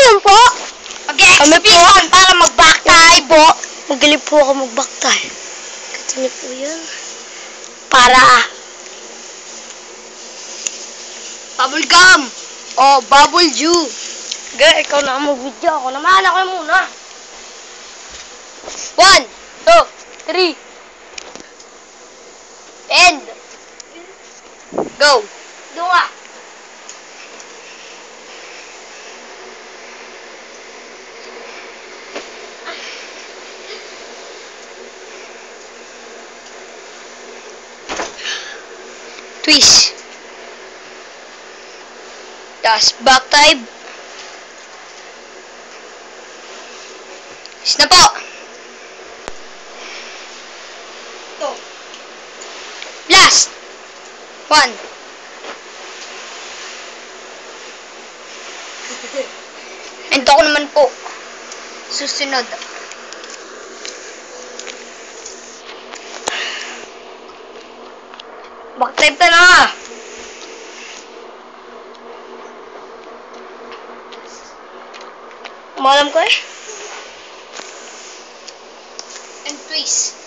yun po? Mag-exhibition para mag-back Tayo po. Magaling po ako mag-back tie. Kasi niyo po yan. Para Bubble gum. O, bubble dew. Ga, ikaw na mag-video. Ako naman. Ako yung muna. 1, 2, 3. End. Go. Doon ka. Twist. Tas back tie. Is na po. Ito. Last. 1. Ito ko naman po. Susunod. Back type ka na. Malam ko eh. And twist.